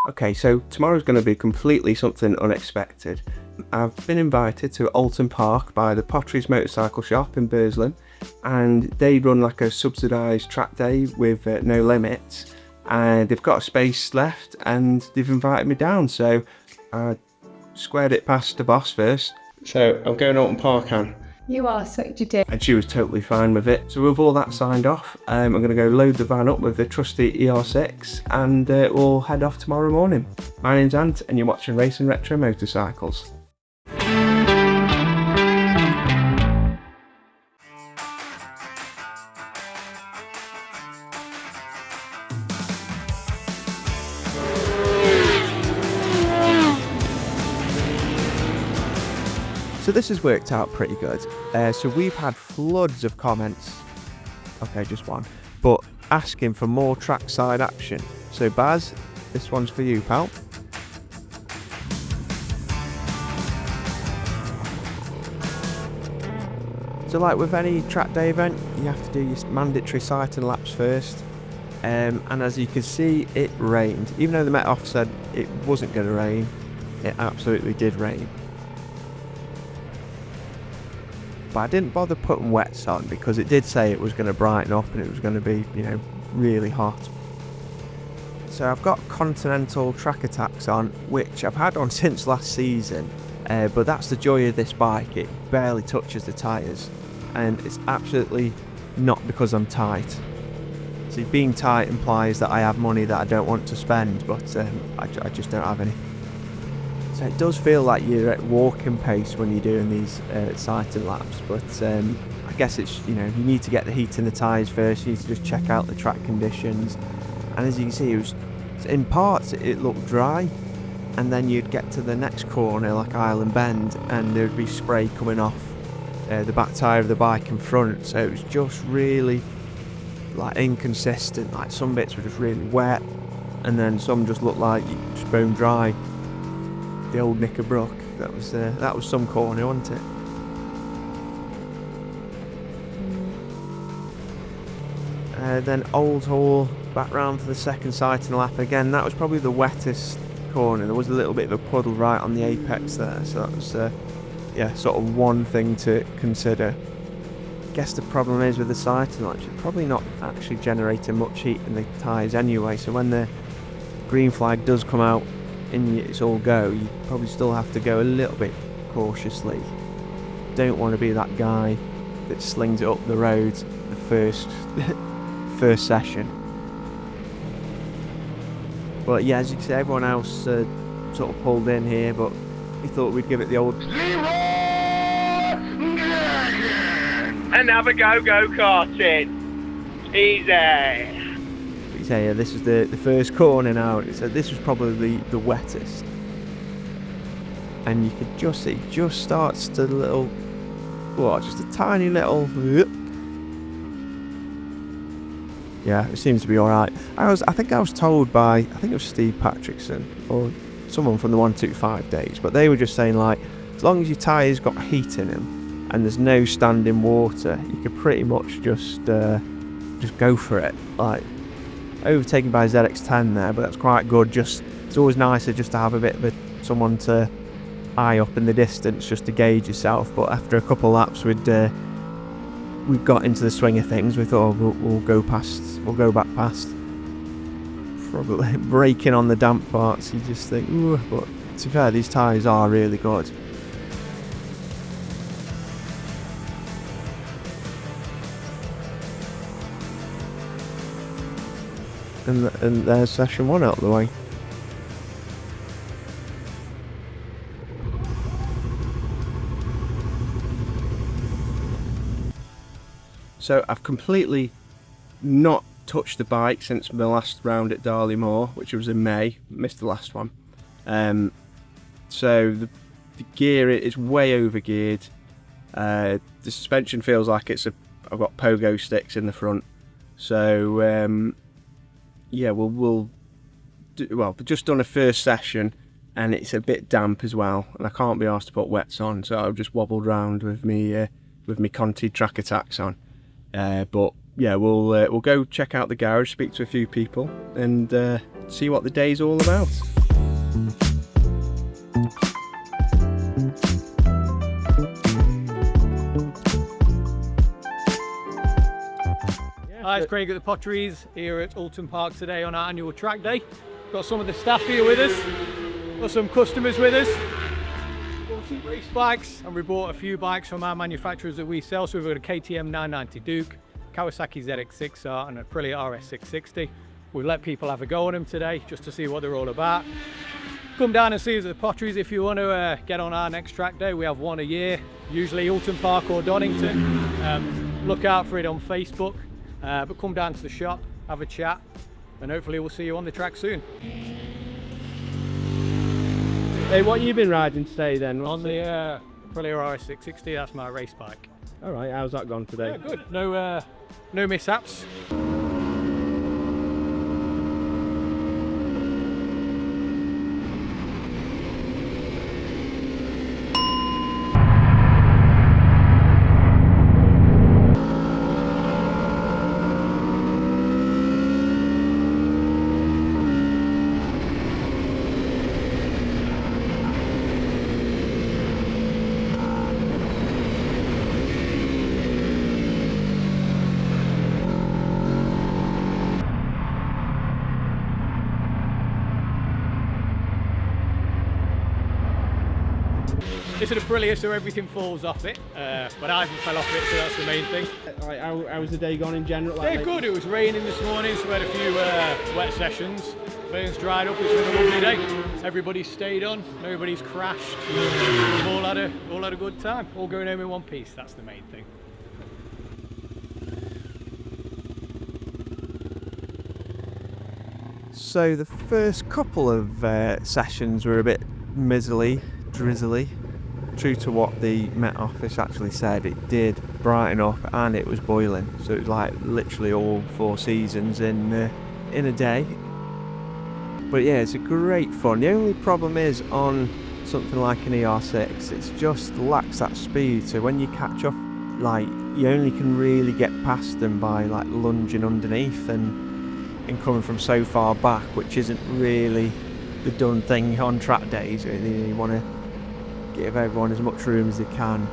Okay, so tomorrow's going to be completely something unexpected. I've been invited to Oulton Park by the Potteries Motorcycle shop in Burslem, and they run like a subsidised track day with no limits, and they've got a space left and they've invited me down, so I squared it past the boss first. So I'm going Oulton Park, Anne. You are, so you did. And she was totally fine with it. So with all that signed off, I'm going to go load the van up with the trusty ER6 and we'll head off tomorrow morning. My name's Ant and you're watching Race and Retro Motorcycles. So this has worked out pretty good. So we've had floods of comments, okay, just one, but asking for more trackside action. So Baz, this one's for you, pal. So like with any track day event, you have to do your mandatory sighting laps first. And as you can see, it rained. Even though the Met Off said it wasn't going to rain, it absolutely did rain. But I didn't bother putting wets on because it did say it was going to brighten up and it was going to be, you know, really hot. So I've got Continental track attacks on, which I've had on since last season, but that's the joy of this bike. It barely touches the tyres, and it's absolutely not because I'm tight. See, being tight implies that I have money that I don't want to spend, but I just don't have any. So it does feel like you're at walking pace when you're doing these sighting laps, but I guess it's, you know, you need to get the heat in the tyres first. You need to just check out the track conditions, and as you can see, it was, in parts it looked dry, and then you'd get to the next corner like Island Bend and there'd be spray coming off the back tyre of the bike in front, so it was just really like inconsistent. Like some bits were just really wet and then some just looked like just bone dry. The old Knickerbrook, that was some corner, wasn't it? Then Old Hall back round for the second sighting lap again. That was probably the wettest corner. There was a little bit of a puddle right on the apex there, so that was yeah, sort of one thing to consider. Guess the problem is with the sighting laps, you're probably not actually generating much heat in the tyres anyway, so when the green flag does come out and it's all go, you probably still have to go a little bit cautiously. Don't want to be that guy that slings it up the road the first session. But yeah, as you can see, everyone else sort of pulled in here, but we thought we'd give it the old and have a go karting. Easy. So yeah, this is the first corner now, so this was probably the wettest, and you could just see, it just starts to little, what, just a tiny little, yeah, it seems to be alright. I think I was told by, I think it was Steve Patrickson or someone from the 125 days, but they were just saying like, as long as your tyres got heat in them and there's no standing water, you could pretty much just go for it. Like, overtaken by ZX10 there, but that's quite good. Just, it's always nicer just to have a bit of someone to eye up in the distance just to gauge yourself. But after a couple of laps, we got into the swing of things. We thought, oh, we'll go back past. Probably braking on the damp parts, you just think, ooh. But to be fair, these tyres are really good. And there's session 1 out of the way. So I've completely not touched the bike since my last round at Darley Moor, which was in May. Missed the last one. So the gear is way over geared. The suspension feels like I've got pogo sticks in the front. So yeah, we've just done a first session and it's a bit damp as well, and I can't be asked to put wets on, so I've just wobbled around with me Conti track attacks on. But yeah, we'll go check out the garage, speak to a few people, and see what the day's all about. Hi, it's Craig at the Potteries here at Oulton Park today on our annual track day. Got some of the staff here with us, got some customers with us, bought some race bikes, and we bought a few bikes from our manufacturers that we sell. So we've got a KTM 990 Duke, Kawasaki ZX6R and a Aprilia RS660. We'll let people have a go on them today just to see what they're all about. Come down and see us at the Potteries if you want to get on our next track day. We have one a year, usually Oulton Park or Donington. Look out for it on Facebook. But come down to the shop, have a chat, and hopefully we'll see you on the track soon. Hey, what you been riding today then? On the Aprilia RS660, that's my race bike. Alright, how's that gone today? Yeah, good. No mishaps. It's an Aprilia, so everything falls off it, but I haven't fell off it, so that's the main thing. Right, how was the day gone in general? Yeah, good. It was raining this morning, so we had a few wet sessions. Everything's dried up. It's been a lovely day. Everybody's stayed on. Nobody's crashed. We've all had a good time. All going home in one piece. That's the main thing. So the first couple of sessions were a bit drizzly. True to what the Met Office actually said, it did brighten up and it was boiling. So it was like literally all 4 seasons in a day. But yeah, it's a great fun. The only problem is on something like an ER6, it's just lacks that speed. So when you catch up, like you only can really get past them by like lunging underneath and coming from so far back, which isn't really the done thing on track days. You want to give everyone as much room as they can,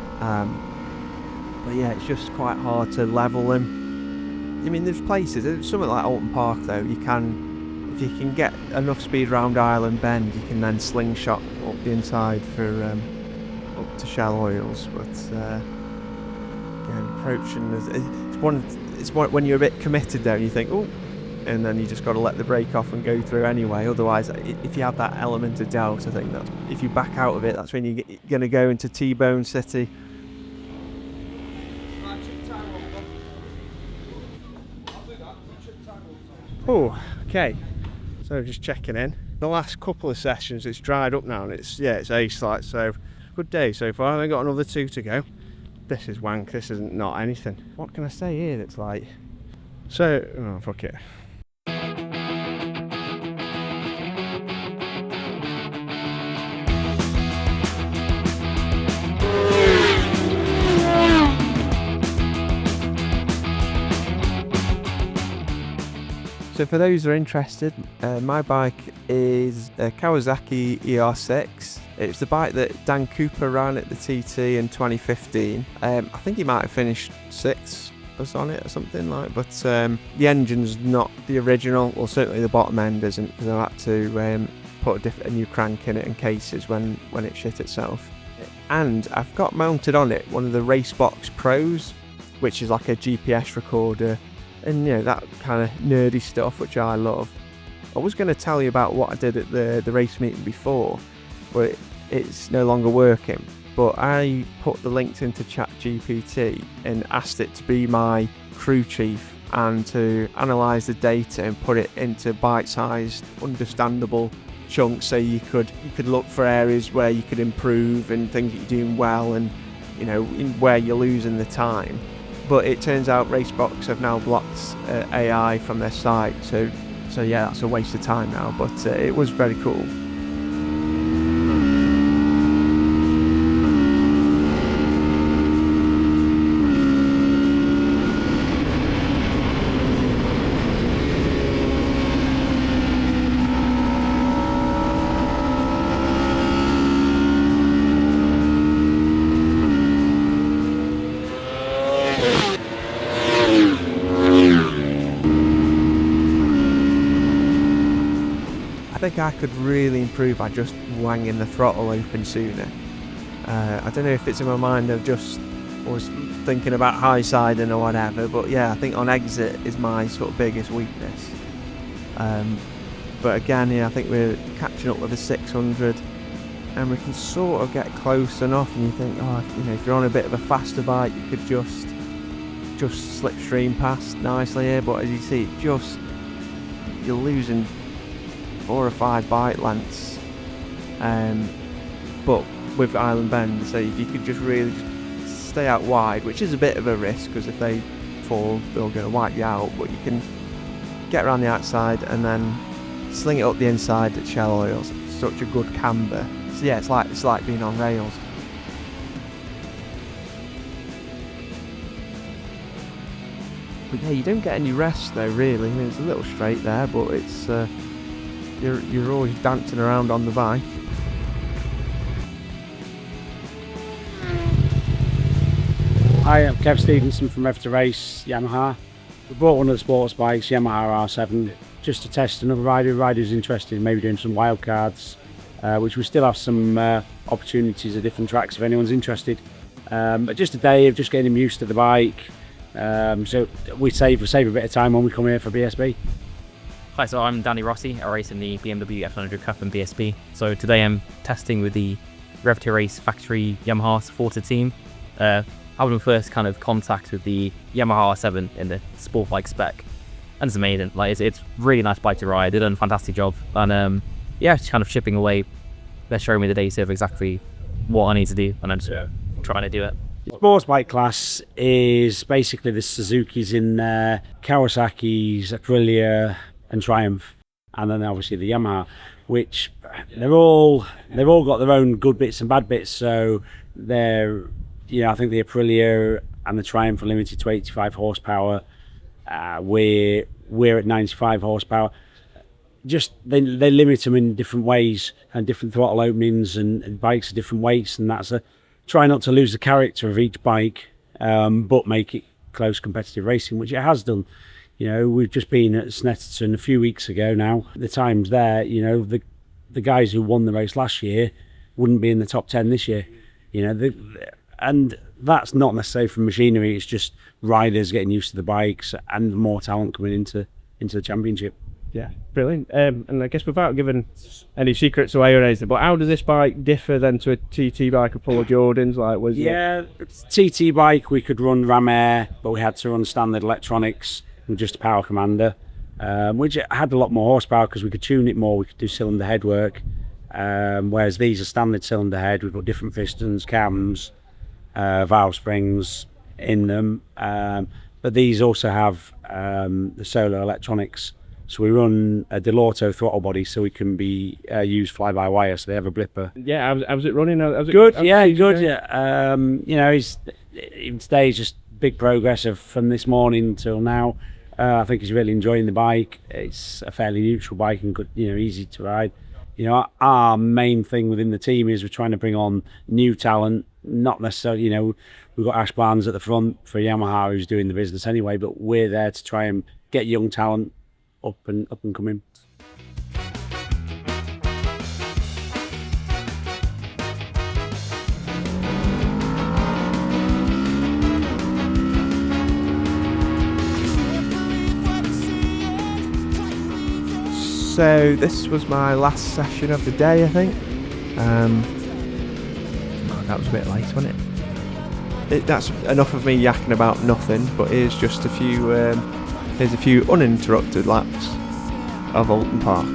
but yeah, it's just quite hard to level them. I mean, there's places, something like Oulton Park though, you can, if you can get enough speed around Island Bend, you can then slingshot up the inside for up to Shell Oils. But again, approaching, it's one when you're a bit committed though, and you think, oh, and then you just got to let the brake off and go through anyway. Otherwise, if you have that element of doubt, I think that if you back out of it, that's when you're going to go into T-Bone City. Oh, okay. So just checking in. The last couple of sessions, it's dried up now, and it's ace like so. Good day so far. I've only got another 2 to go. This is wank. This isn't not anything. What can I say here that's like? So, oh fuck it. So for those who are interested, my bike is a Kawasaki ER6. It's the bike that Dan Cooper ran at the TT in 2015. I think he might have finished 6th on it or something like, but the engine's not the original, or certainly the bottom end isn't, because I had to put a new crank in it and cases when it shit itself. And I've got mounted on it one of the RaceBox Pros, which is like a GPS recorder, and you know, that kind of nerdy stuff which I love. I was going to tell you about what I did at the race meeting before, but it's no longer working. But I put the links into ChatGPT and asked it to be my crew chief and to analyse the data and put it into bite-sized, understandable chunks, so you could look for areas where you could improve and things that you're doing well, and you know, where you're losing the time. But it turns out RaceBox have now blocked AI from their site, so yeah, that's a waste of time now. But it was very cool. think I could really improve by just wanging the throttle open sooner. I don't know if it's in my mind of just was thinking about high siding or whatever, but yeah, I think on exit is my sort of biggest weakness. But again, yeah, I think we're catching up with the 600, and we can sort of get close enough. And you think, oh, if you're on a bit of a faster bike, you could just slipstream past nicely here. But as you see, you're losing 4 or 5 bike lengths. But with Island Bend, so if you could just really stay out wide, which is a bit of a risk because if they fall, they're going to wipe you out. But you can get around the outside and then sling it up the inside at shell oils. It's such a good camber. So yeah, it's like being on rails. But yeah, you don't get any rest though, really. I mean, it's a little straight there, but it's you're always dancing around on the bike. Hi, I'm Kev Stephenson from Rev to Race Yamaha. We bought one of the sports bikes, Yamaha R7, just to test another rider who's interested in maybe doing some wildcards, which we still have some opportunities at different tracks if anyone's interested. But just a day of just getting him used to the bike. So we save a bit of time when we come here for BSB. Hi, so I'm Danny Rossi. I race in the BMW F100 Cup and BSB. So today I'm testing with the Rev to Race factory Yamaha supported team. Having first kind of contact with the Yamaha R7 in the Sportbike spec, and it's amazing. Like it's really nice bike to ride. They done a fantastic job, and yeah, it's kind of chipping away. They're showing me the day of exactly what I need to do, and I'm just trying to do it. Sports bike class is basically the Suzuki's in there, Kawasaki's, Aprilia and Triumph, and then obviously the Yamaha, which they've all got their own good bits and bad bits. So they're, I think the Aprilia and the Triumph are limited to 85 horsepower. We're at 95 horsepower. Just they limit them in different ways and different throttle openings, and bikes are different weights, and that's try not to lose the character of each bike, but make it close competitive racing, which it has done. We've just been at Snetterton a few weeks ago now. The times there, the guys who won the race last year wouldn't be in the top 10 this year. And that's not necessarily from machinery, it's just riders getting used to the bikes and more talent coming into the championship. Yeah, brilliant. And I guess without giving any secrets away or anything, but how does this bike differ then to a TT bike of Paul Jordan's? TT bike we could run ram air, but we had to run standard electronics and just a power commander, which had a lot more horsepower because we could tune it more, we could do cylinder head work, whereas these are standard cylinder head. We've got different pistons, cams, valve springs in them, but these also have the solar electronics. So we run a Delorto throttle body, so we can be used fly-by-wire. So they have a blipper. Yeah, how's it running? Good. Good. Yeah. Even today is just big progress from this morning till now. I think he's really enjoying the bike. It's a fairly neutral bike and good, easy to ride. Our main thing within the team is we're trying to bring on new talent. Not necessarily, we've got Ash Barnes at the front for Yamaha, who's doing the business anyway, but we're there to try and get young talent up and coming. So this was my last session of the day, I think. That was a bit late, wasn't it? That's enough of me yakking about nothing, but here's just a few uninterrupted laps of Oulton Park.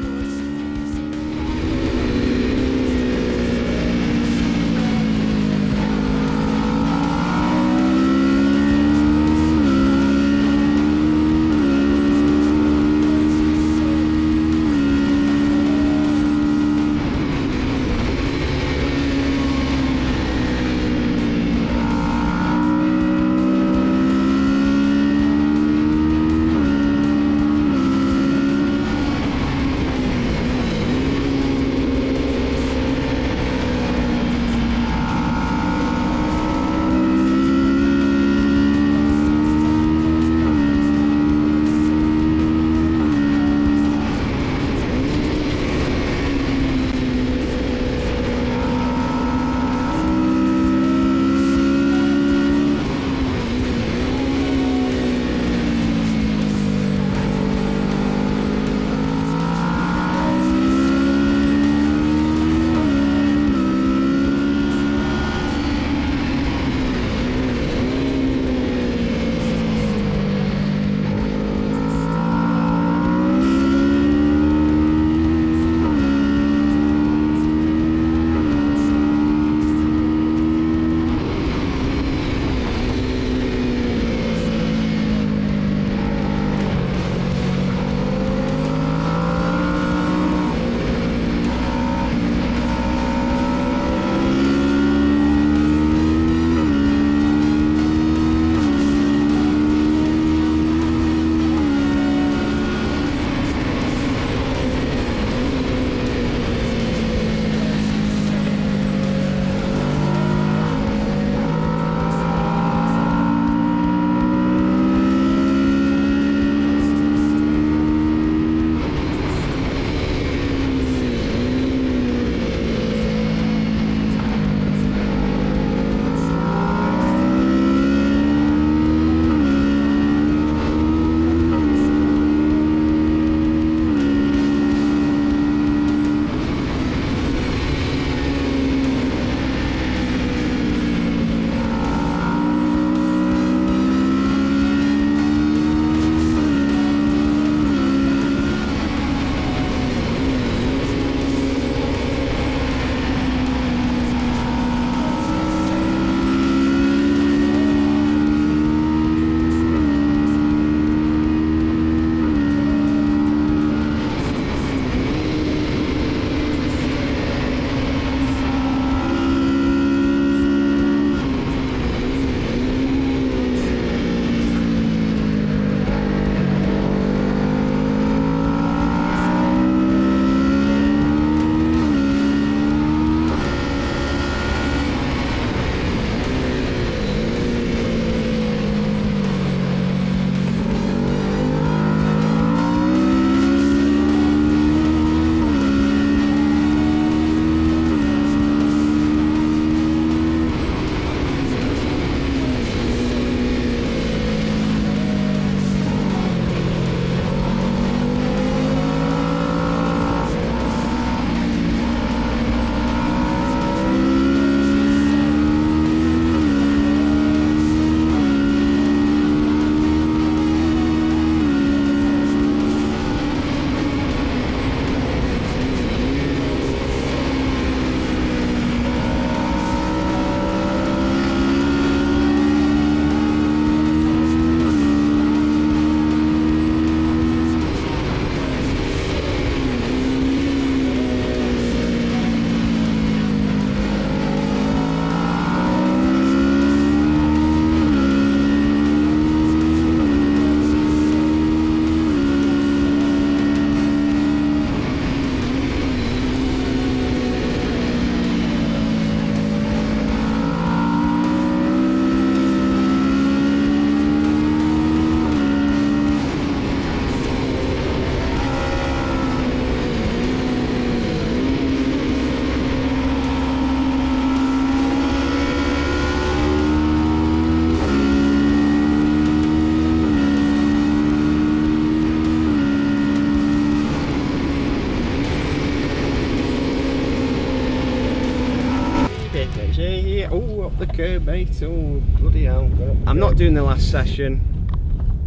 up the curb, mate. Oh, bloody hell. I'm not doing the last session.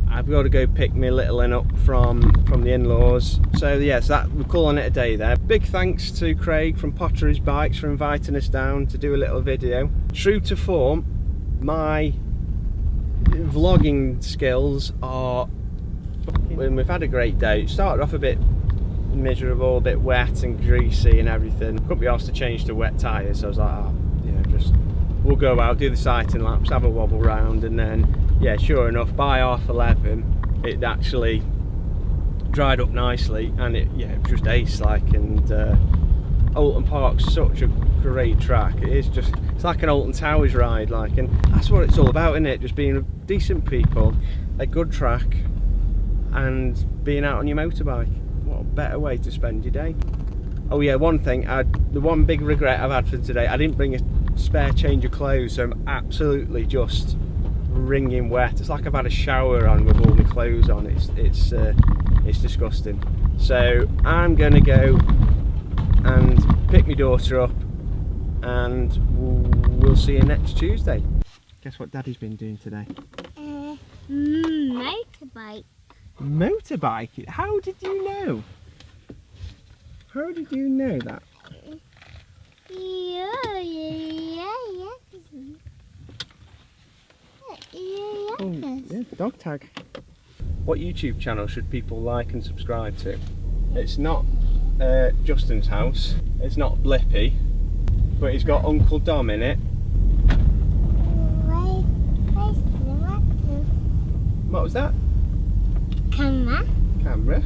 I've got to go pick my little one up from the in-laws. So yes, we're calling it a day there. Big thanks to Craig from Potteries Bikes for inviting us down to do a little video. True to form, my vlogging skills are, when we've had a great day. It started off a bit miserable, a bit wet and greasy and everything. Couldn't be asked to change to wet tyres, so I was like, oh, yeah, just we'll go out, do the sighting laps, have a wobble round, and then yeah, sure enough, by 11:30 it actually dried up nicely, and it was just ace like. And Oulton Park's such a great track. It's like an Oulton Towers ride like, and that's what it's all about, isn't it? Just being decent people, a good track, and being out on your motorbike. What a better way to spend your day. Oh yeah, one thing, the one big regret I've had for today, I didn't bring a spare change of clothes, so I'm absolutely just wringing wet. It's like I've had a shower on with all my clothes on. It's disgusting. So I'm gonna go and pick my daughter up, and we'll see you next Tuesday. Guess what Daddy's been doing today? Motorbike. Motorbike? How did you know? How did you know that? Yeah. Oh, yeah, dog tag. What YouTube channel should people like and subscribe to? It's not Justin's house, it's not Blippy, but he's got Uncle Dom in it. What was that? Camera. Camera.